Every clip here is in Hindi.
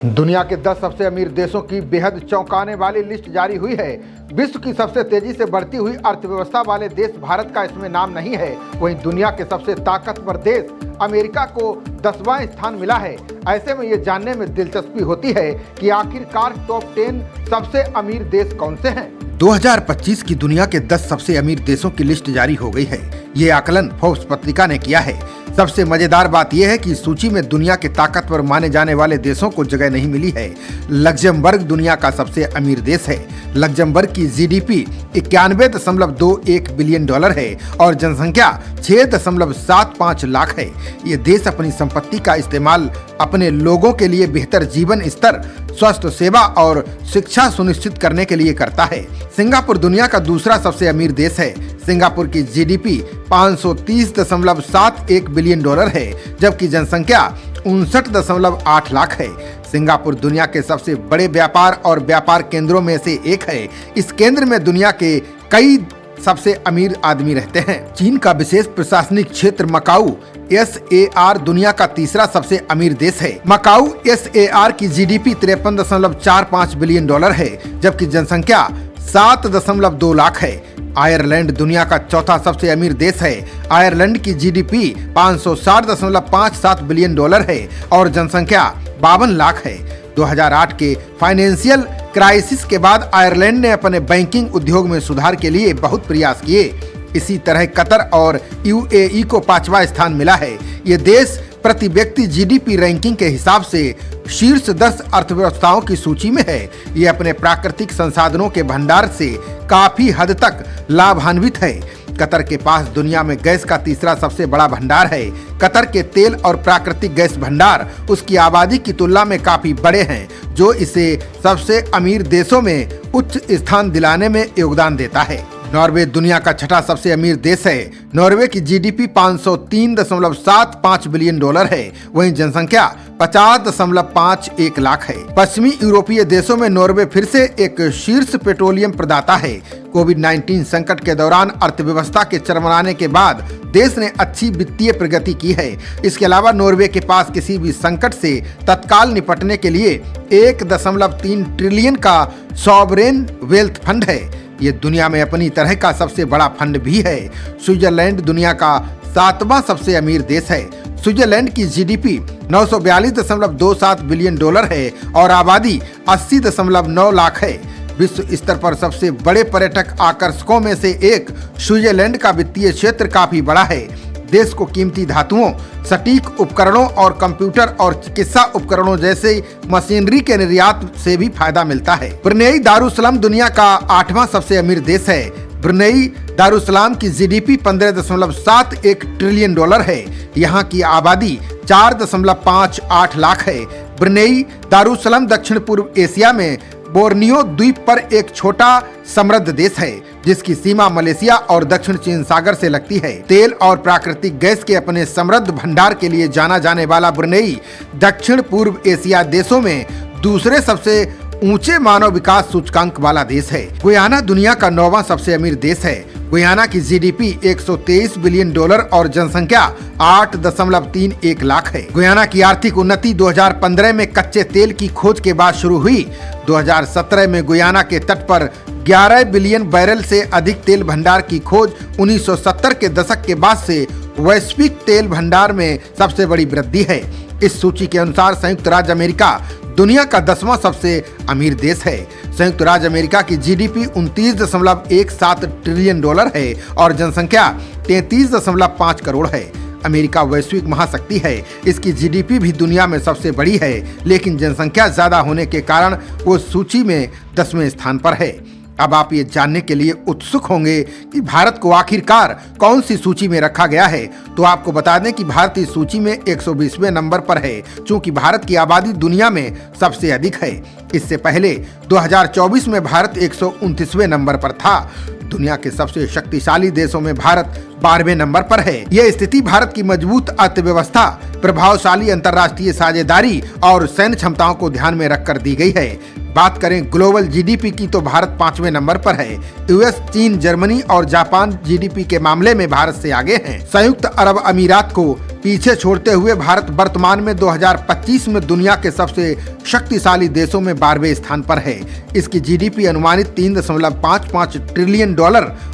दुनिया के 10 सबसे अमीर देशों की बेहद चौंकाने वाली लिस्ट जारी हुई है। विश्व की सबसे तेजी से बढ़ती हुई अर्थव्यवस्था वाले देश भारत का इसमें नाम नहीं है। वहीं दुनिया के सबसे ताकतवर देश अमेरिका को 10वां स्थान मिला है। ऐसे में ये जानने में दिलचस्पी होती है कि आखिरकार टॉप 10 सबसे अमीर देश कौन से हैं। 2025 की दुनिया के 10 सबसे अमीर देशों की लिस्ट जारी हो गई है। ये आकलन फोर्ब्स पत्रिका ने किया है। सबसे मजेदार बात यह है कि सूची में दुनिया के ताकतवर माने जाने वाले देशों को जगह नहीं मिली है। लग्जमबर्ग दुनिया का सबसे अमीर देश है। लग्जमबर्ग की जीडीपी 91.21 बिलियन डॉलर है और जनसंख्या 6.75 लाख है। ये देश अपनी संपत्ति का इस्तेमाल अपने लोगों के लिए बेहतर जीवन स्तर, स्वास्थ्य सेवा और शिक्षा सुनिश्चित करने के लिए करता है। सिंगापुर दुनिया का दूसरा सबसे अमीर देश है। सिंगापुर की जीडीपी 530.71 बिलियन डॉलर है, जबकि जनसंख्या 59.8 लाख है। सिंगापुर दुनिया के सबसे बड़े व्यापार और व्यापार केंद्रों में से एक है। इस केंद्र में दुनिया के कई सबसे अमीर आदमी रहते हैं। चीन का विशेष प्रशासनिक क्षेत्र मकाऊ SAR दुनिया का तीसरा सबसे अमीर देश है। मकाऊ SAR की जीडीपी 53.45 बिलियन डॉलर है, जबकि जनसंख्या 7.2 लाख है। आयरलैंड दुनिया का चौथा सबसे अमीर देश है। आयरलैंड की जीडीपी 560.57 बिलियन डॉलर है और जनसंख्या 52 लाख है। 2008 के फाइनेंशियल क्राइसिस के बाद आयरलैंड ने अपने बैंकिंग उद्योग में सुधार के लिए बहुत प्रयास किए। इसी तरह कतर और UAE को 5वां स्थान मिला है। ये देश प्रति व्यक्ति जीडीपी रैंकिंग के हिसाब से शीर्ष 10 अर्थव्यवस्थाओं की सूची में है। ये अपने प्राकृतिक संसाधनों के भंडार से काफी हद तक लाभान्वित है। कतर के पास दुनिया में गैस का तीसरा सबसे बड़ा भंडार है। कतर के तेल और प्राकृतिक गैस भंडार उसकी आबादी की तुलना में काफी बड़े हैं, जो इसे सबसे अमीर देशों में उच्च स्थान दिलाने में योगदान देता है। नॉर्वे दुनिया का छठा सबसे अमीर देश है। नॉर्वे की जीडीपी 503.75 बिलियन डॉलर है। वहीं जनसंख्या 50.51 लाख है। पश्चिमी यूरोपीय देशों में नॉर्वे फिर से एक शीर्ष पेट्रोलियम प्रदाता है। कोविड-19 संकट के दौरान अर्थव्यवस्था के चरमराने के बाद देश ने अच्छी वित्तीय प्रगति की है। इसके अलावा नॉर्वे के पास किसी भी संकट से तत्काल निपटने के लिए 1.3 ट्रिलियन का सॉवरेन वेल्थ फंड है। ये दुनिया में अपनी तरह का सबसे बड़ा फंड भी है। स्विट्जरलैंड दुनिया का 7वां सबसे अमीर देश है। स्विट्जरलैंड की जीडीपी 942.27 बिलियन डॉलर है और आबादी 80.9 लाख है। विश्व स्तर पर सबसे बड़े पर्यटक आकर्षकों में से एक स्विट्जरलैंड का वित्तीय क्षेत्र काफी बड़ा है। देश को कीमती धातुओं, सटीक उपकरणों और कंप्यूटर और चिकित्सा उपकरणों जैसे मशीनरी के निर्यात से भी फायदा मिलता है। ब्रुनेई दारुसलाम दुनिया का 8वां सबसे अमीर देश है। ब्रुनेई दारुसलाम की जीडीपी 15.71 ट्रिलियन डॉलर है। यहाँ की आबादी 4.58 लाख है। ब्रुनेई दारुसलाम दक्षिण पूर्व एशिया में बोर्नियो द्वीप पर एक छोटा समृद्ध देश है, जिसकी सीमा मलेशिया और दक्षिण चीन सागर से लगती है। तेल और प्राकृतिक गैस के अपने समृद्ध भंडार के लिए जाना जाने वाला ब्रुनेई दक्षिण पूर्व एशिया देशों में दूसरे सबसे ऊंचे मानव विकास सूचकांक वाला देश है। गुयाना दुनिया का 9वां सबसे अमीर देश है। गुयाना की जीडीपी 123 बिलियन डॉलर और जनसंख्या 8.31 लाख है। गुयाना की आर्थिक उन्नति 2015 में कच्चे तेल की खोज के बाद शुरू हुई। 2017 में गुयाना के तट पर 11 बिलियन बैरल से अधिक तेल भंडार की खोज 1970 के दशक के बाद से वैश्विक तेल भंडार में सबसे बड़ी वृद्धि है। इस सूची के अनुसार संयुक्त राज्य अमेरिका दुनिया का 10वां सबसे अमीर देश है। संयुक्त राज्य अमेरिका की जीडीपी 29.17 ट्रिलियन डॉलर है और जनसंख्या 33.5 करोड़ है। अमेरिका वैश्विक महाशक्ति है। इसकी जीडीपी भी दुनिया में सबसे बड़ी है, लेकिन जनसंख्या ज्यादा होने के कारण वो सूची में 10वें स्थान पर है। अब आप ये जानने के लिए उत्सुक होंगे कि भारत को आखिरकार कौन सी सूची में रखा गया है। तो आपको बता दें कि भारत इस सूची में 120वें नंबर पर है, क्योंकि भारत की आबादी दुनिया में सबसे अधिक है। इससे पहले 2024 में भारत 129वें नंबर पर था। दुनिया के सबसे शक्तिशाली देशों में भारत 12वें नंबर पर है। यह स्थिति भारत की मजबूत अर्थव्यवस्था, प्रभावशाली अंतर्राष्ट्रीय साझेदारी और सैन्य क्षमताओं को ध्यान में रखकर दी गई है। बात करें ग्लोबल जीडीपी की तो भारत 5वें नंबर पर है। यूएस, चीन, जर्मनी और जापान जीडीपी के मामले में भारत से आगे हैं। संयुक्त अरब अमीरात को पीछे छोड़ते हुए भारत वर्तमान में 2025 में दुनिया के सबसे शक्तिशाली देशों में 12वें स्थान पर है। इसकी जीडीपी अनुमानित $3.55 ट्रिलियन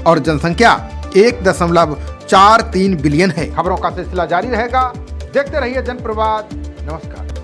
और जनसंख्या 1.43 बिलियन है। खबरों का सिलसिला जारी रहेगा, देखते रहिए जनप्रवाद। नमस्कार।